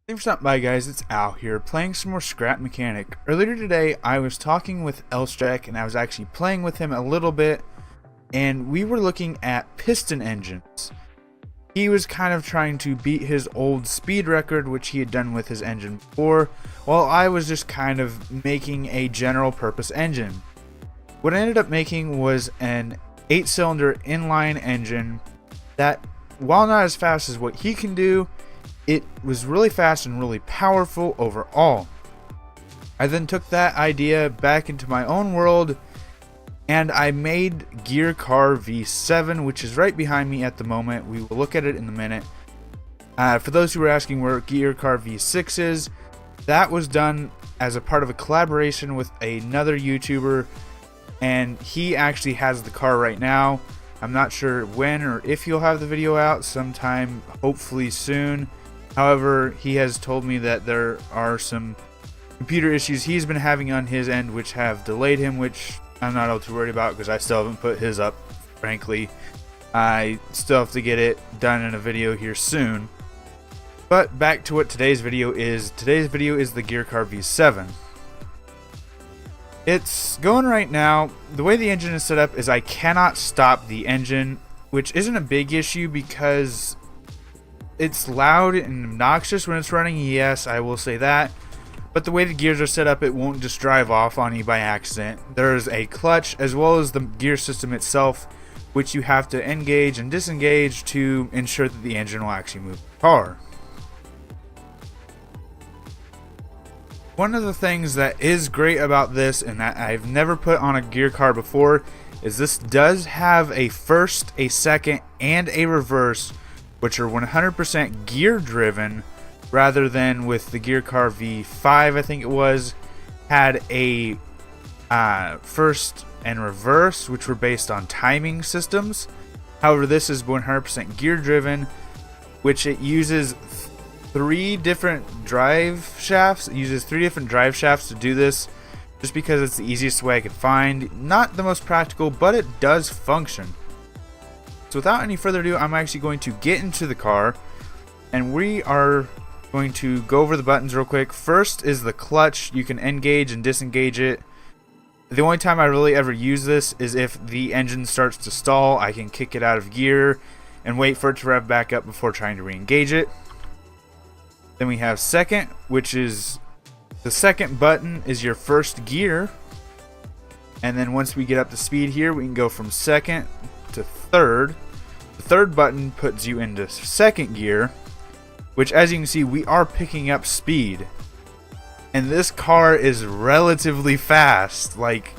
Thanks for stopping by, guys. It's Al here, playing some more Scrap Mechanic. Earlier today, I was talking with Alstrak, and I was actually playing with him a little bit, and we were looking at piston engines. He was kind of trying to beat his old speed record, which he had done with his engine before, while I was just kind of making a general purpose engine. What I ended up making was an 8-cylinder inline engine that, while not as fast as what he can do, it was really fast and really powerful overall. I then took that idea back into my own world and I made Gear Car V7, which is right behind me at the moment. We will look at it in a minute. For those who were asking where Gear Car V6 is, that was done as a part of a collaboration with another YouTuber, and he actually has the car right now. I'm not sure when or if he'll have the video out, sometime hopefully soon. However, he has told me that there are some computer issues he's been having on his end which have delayed him, which I'm not all too worried about because I still haven't put his up, frankly. I still have to get it done in a video here soon. But back to what today's video is. Today's video is the Gear Car V7. It's going right now. The way the engine is set up is I cannot stop the engine, which isn't a big issue because it's loud and obnoxious when it's running, yes, I will say that. But the way the gears are set up, it won't just drive off on you by accident. There's a clutch as well as the gear system itself, which you have to engage and disengage to ensure that the engine will actually move the car. One of the things that is great about this, and that I've never put on a gear car before, is this does have a first, a second, and a reverse, which are 100% gear driven, rather than with the Gear Car V5, I think it was, had a first and reverse, which were based on timing systems. However, this is 100% gear driven, which it uses three different drive shafts. It uses three different drive shafts to do this, just because it's the easiest way I could find. Not the most practical, but it does function. So without any further ado, I'm actually going to get into the car and we are going to go over the buttons real quick. First is the clutch. You can engage and disengage it. The only time I really ever use this is if the engine starts to stall. I can kick it out of gear and wait for it to rev back up before trying to re-engage it. Then we have second, which is the second button is your first gear. And then once we get up to speed here, we can go from second to third. The third button puts you into second gear, which, as you can see, we are picking up speed, and this car is relatively fast, like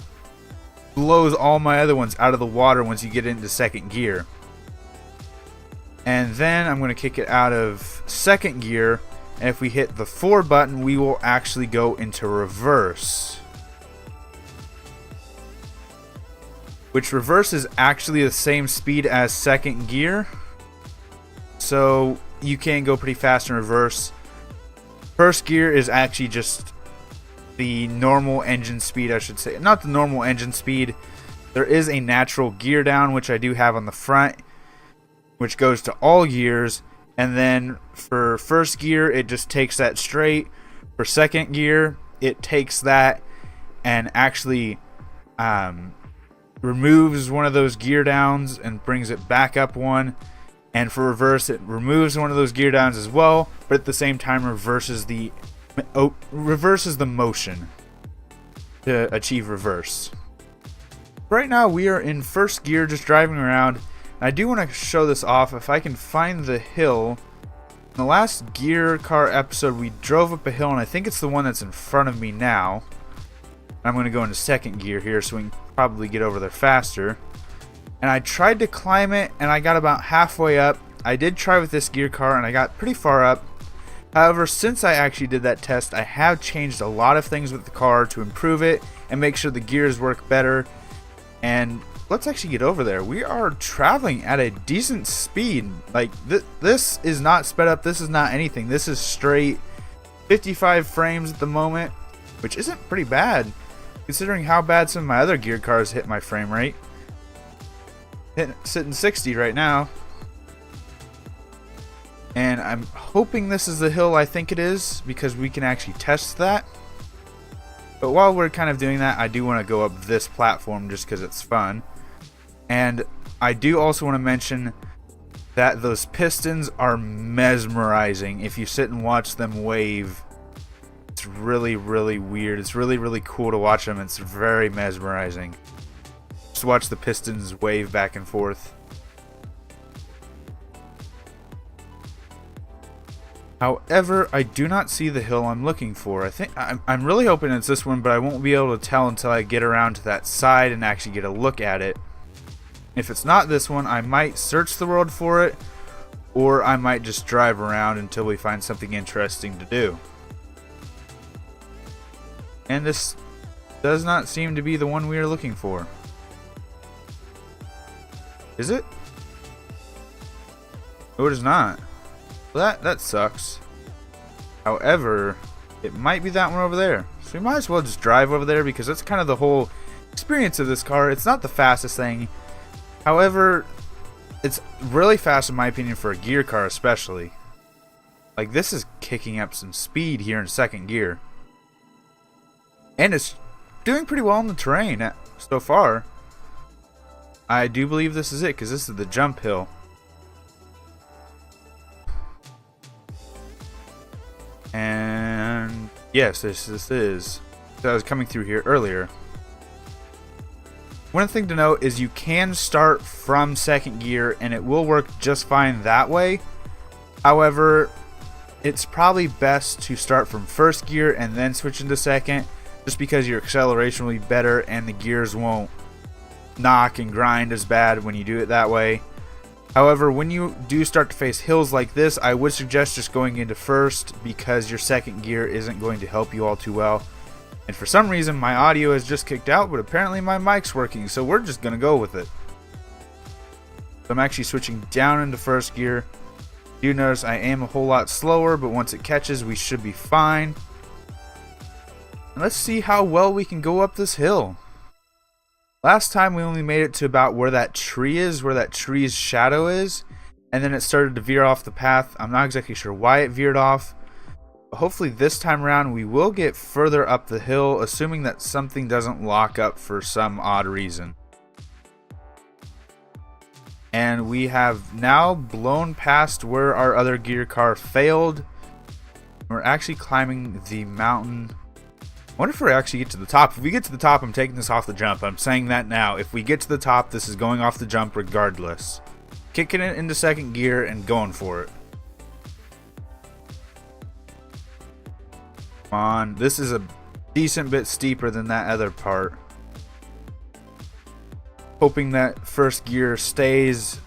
blows all my other ones out of the water once you get into second gear. And then I'm going to kick it out of second gear, and if we hit the 4 button, we will actually go into reverse. Which reverse is actually the same speed as second gear, so you can go pretty fast in reverse. First gear is actually just the normal engine speed, I should say. Not the normal engine speed. There is a natural gear down, which I do have on the front, which goes to all gears. And then for first gear, it just takes that straight. For second gear, it takes that and actually removes one of those gear downs and brings it back up one. And for reverse, it removes one of those gear downs as well, but at the same time reverses the motion to achieve reverse. Right now we are in first gear, just driving around. And I do want to show this off if I can find the hill. In the last Gear Car episode, we drove up a hill, and I think it's the one that's in front of me now. I'm going to go into second gear here so we can probably get over there faster. And I tried to climb it and I got about halfway up. I did try with this gear car and I got pretty far up. However, since I actually did that test, I have changed a lot of things with the car to improve it and make sure the gears work better. And let's actually get over there. We are traveling at a decent speed. Like this is not sped up. This is not anything. This is straight 55 frames at the moment, which isn't pretty bad considering how bad some of my other gear cars hit my frame rate. Sitting 60 right now. And I'm hoping this is the hill I think it is, because we can actually test that. But while we're kind of doing that, I do want to go up this platform just because it's fun. And I do also want to mention that those pistons are mesmerizing. If you sit and watch them wave, it's really, really weird. It's really, really cool to watch them. It's very mesmerizing. Just watch the pistons wave back and forth. However, I do not see the hill I'm looking for. I think I'm really hoping it's this one, but I won't be able to tell until I get around to that side and actually get a look at it. If it's not this one, I might search the world for it, or I might just drive around until we find something interesting to do. And this does not seem to be the one we are looking for. Is it? No, it is not. Well, that sucks. However, it might be that one over there. So we might as well just drive over there, because that's kind of the whole experience of this car. It's not the fastest thing. However, it's really fast in my opinion for a gear car especially. Like, this is kicking up some speed here in second gear. And it's doing pretty well in the terrain so far. I do believe this is it, because this is the jump hill. And yes, this is. So I was coming through here earlier. One thing to note is you can start from second gear and it will work just fine that way. However, it's probably best to start from first gear and then switch into second, just because your acceleration will be better and the gears won't knock and grind as bad when you do it that way. However, when you do start to face hills like this, I would suggest just going into first, because your second gear isn't going to help you all too well. And for some reason, my audio has just kicked out, but apparently my mic's working, so we're just going to go with it. So I'm actually switching down into first gear. You notice I am a whole lot slower, but once it catches, we should be fine. And let's see how well we can go up this hill. Last time we only made it to about where that tree is, where that tree's shadow is, and then it started to veer off the path. I'm not exactly sure why it veered off, but hopefully this time around we will get further up the hill, assuming that something doesn't lock up for some odd reason. And we have now blown past where our other gear car failed. We're actually climbing the mountain. I wonder if we actually get to the top. If we get to the top, I'm taking this off the jump. I'm saying that now. If we get to the top, this is going off the jump regardless. Kicking it into second gear and going for it. Come on. This is a decent bit steeper than that other part. Hoping that first gear stays.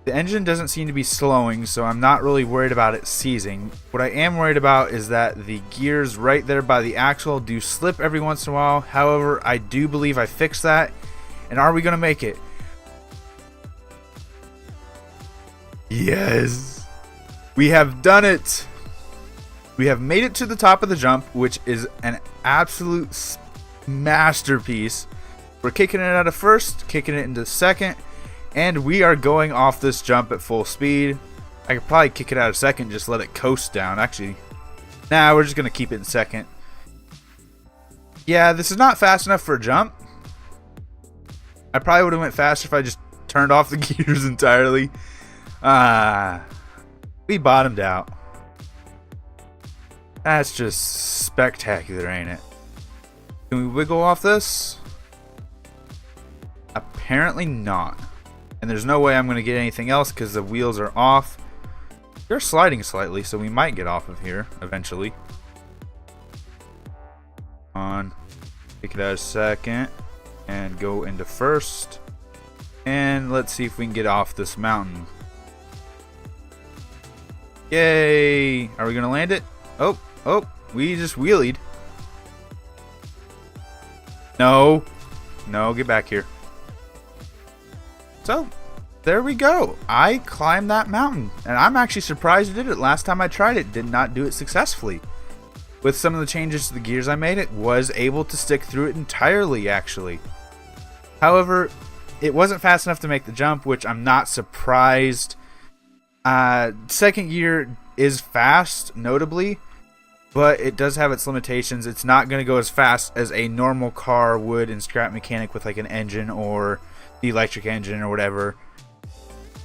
The engine doesn't seem to be slowing, so I'm not really worried about it seizing. What I am worried about is that the gears right there by the axle do slip every once in a while. However, I do believe I fixed that. And are we going to make it? Yes! We have done it! We have made it to the top of the jump, which is an absolute masterpiece. We're kicking it out of first, kicking it into second. And we are going off this jump at full speed. I could probably kick it out of second, just let it coast down. Actually, nah, we're just going to keep it in second. Yeah, this is not fast enough for a jump. I probably would have went faster if I just turned off the gears entirely. We bottomed out. That's just spectacular, ain't it? Can we wiggle off this? Apparently not. And there's no way I'm going to get anything else because the wheels are off. They're sliding slightly, so we might get off of here eventually. On. Take it out of second. And go into first. And let's see if we can get off this mountain. Yay! Are we going to land it? Oh, we just wheelied. No. No, get back here. So, there we go. I climbed that mountain. And I'm actually surprised I did it. Last time I tried it, did not do it successfully. With some of the changes to the gears I made, it was able to stick through it entirely, actually. However, it wasn't fast enough to make the jump, which I'm not surprised. Second gear is fast, notably, but it does have its limitations. It's not going to go as fast as a normal car would in Scrap Mechanic with like an engine or the electric engine or whatever.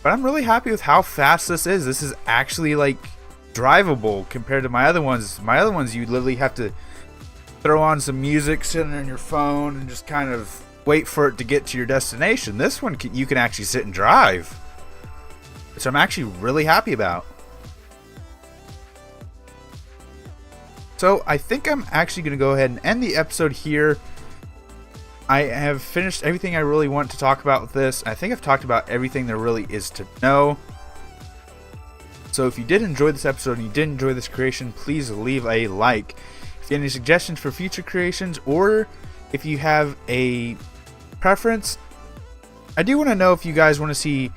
But I'm really happy with how fast this is. This is actually like drivable compared to my other ones. My other ones, you literally have to throw on some music, sit on your phone, and just kind of wait for it to get to your destination. This one, you can actually sit and drive, which I'm actually really happy about. So I think I'm actually going to go ahead and end the episode here. I have finished everything I really want to talk about with this. I think I've talked about everything there really is to know. So if you did enjoy this episode and you did enjoy this creation, please leave a like. If you have any suggestions for future creations, or if you have a preference, I do want to know if you guys want to see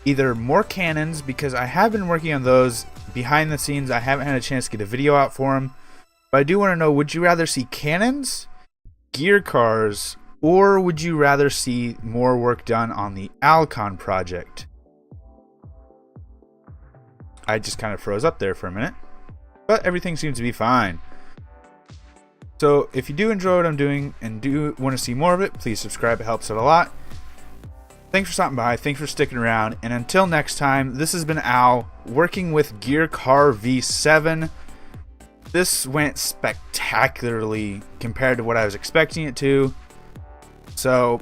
either more cannons, because I have been working on those behind the scenes. I haven't had a chance to get a video out for them. But I do want to know, would you rather see cannons, gear cars, or would you rather see more work done on the Alcon project? I just kind of froze up there for a minute, but everything seems to be fine. So if you do enjoy what I'm doing and do want to see more of it, please subscribe. It helps out a lot. Thanks for stopping by. Thanks for sticking around. And until next time, this has been Al working with Gear Car V7. This went spectacularly compared to what I was expecting it to. So,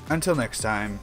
until next time.